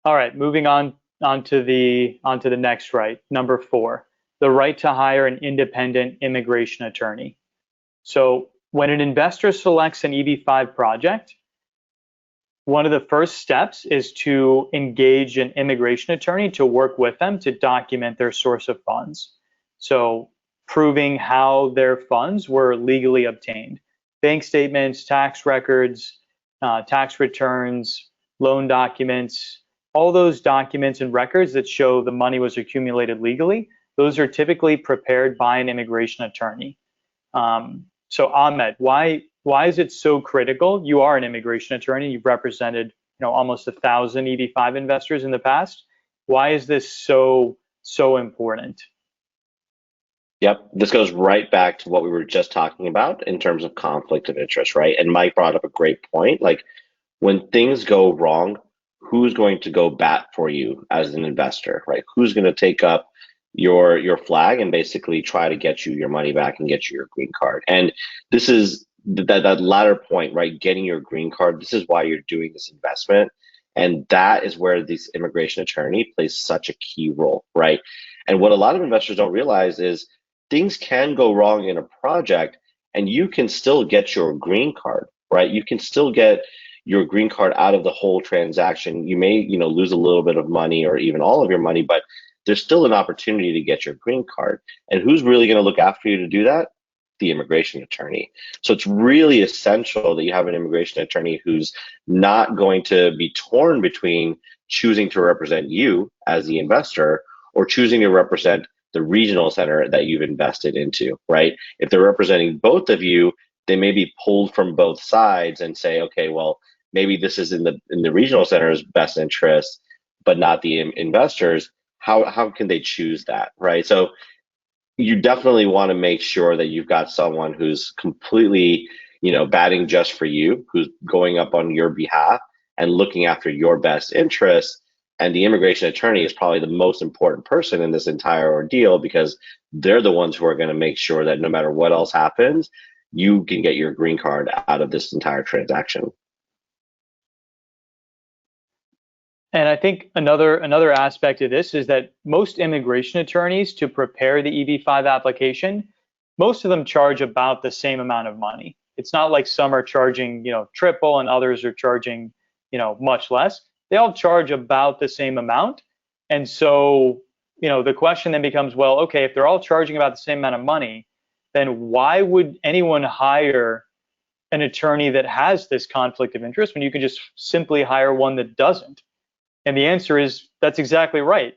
All right, moving onto the next right, number 4, the right to hire an independent immigration attorney. So when an investor selects an EB-5 project, one of the first steps is to engage an immigration attorney to work with them to document their source of funds. So proving how their funds were legally obtained. Bank statements, tax records, tax returns, loan documents, all those documents and records that show the money was accumulated legally, those are typically prepared by an immigration attorney. So Ahmed, why is it so critical? You are an immigration attorney. You've represented, almost 1,000 EB-5 investors in the past. Why is this so important? Yep, this goes right back to what we were just talking about in terms of conflict of interest, right? And Mike brought up a great point. Like when things go wrong, who's going to go bat for you as an investor, right? Who's going to take up your flag and basically try to get you your money back and get you your green card? And this is that latter point, right? Getting your green card. This is why you're doing this investment. And that is where this immigration attorney plays such a key role, right? And what a lot of investors don't realize is things can go wrong in a project and you can still get your green card, right? You can still get your green card out of the whole transaction. You may, lose a little bit of money or even all of your money, but there's still an opportunity to get your green card. And who's really going to look after you to do that? The immigration attorney. So it's really essential that you have an immigration attorney who's not going to be torn between choosing to represent you as the investor or choosing to represent the regional center that you've invested into, right? If they're representing both of you, they may be pulled from both sides and say, okay, well, maybe this is in the regional center's best interest, but not the investors. How can they choose that, right? So you definitely want to make sure that you've got someone who's completely, batting just for you, who's going up on your behalf and looking after your best interests. And the immigration attorney is probably the most important person in this entire ordeal because they're the ones who are going to make sure that no matter what else happens, you can get your green card out of this entire transaction. And I think another aspect of this is that most immigration attorneys, to prepare the EB-5 application, most of them charge about the same amount of money. It's not like some are charging, triple and others are charging, much less. They all charge about the same amount. And so, the question then becomes, well, okay, if they're all charging about the same amount of money, then why would anyone hire an attorney that has this conflict of interest when you can just simply hire one that doesn't? And the answer is that's exactly right.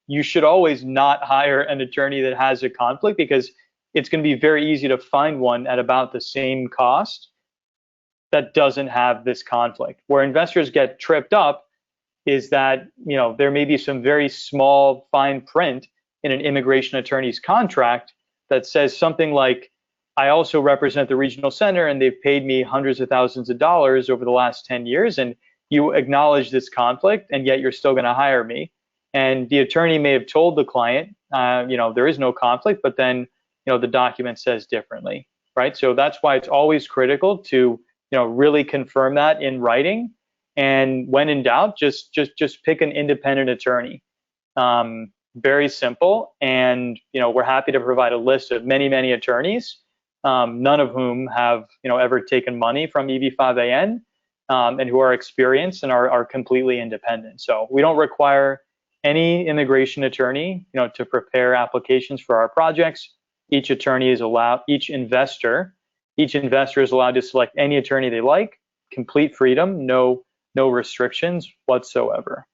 You should always not hire an attorney that has a conflict because it's going to be very easy to find one at about the same cost that doesn't have this conflict. Where investors get tripped up is that, there may be some very small fine print in an immigration attorney's contract that says something like, I also represent the regional center and they've paid me hundreds of thousands of dollars over the last 10 years. And you acknowledge this conflict and yet you're still going to hire me. And the attorney may have told the client, there is no conflict, but then, the document says differently, right? So that's why it's always critical to, really confirm that in writing. And when in doubt, just pick an independent attorney. Very simple. And, we're happy to provide a list of many attorneys, none of whom have, ever taken money from EB-5AN. And who are experienced and are completely independent. So we don't require any immigration attorney, to prepare applications for our projects. Each investor is allowed to select any attorney they like, complete freedom, no restrictions whatsoever.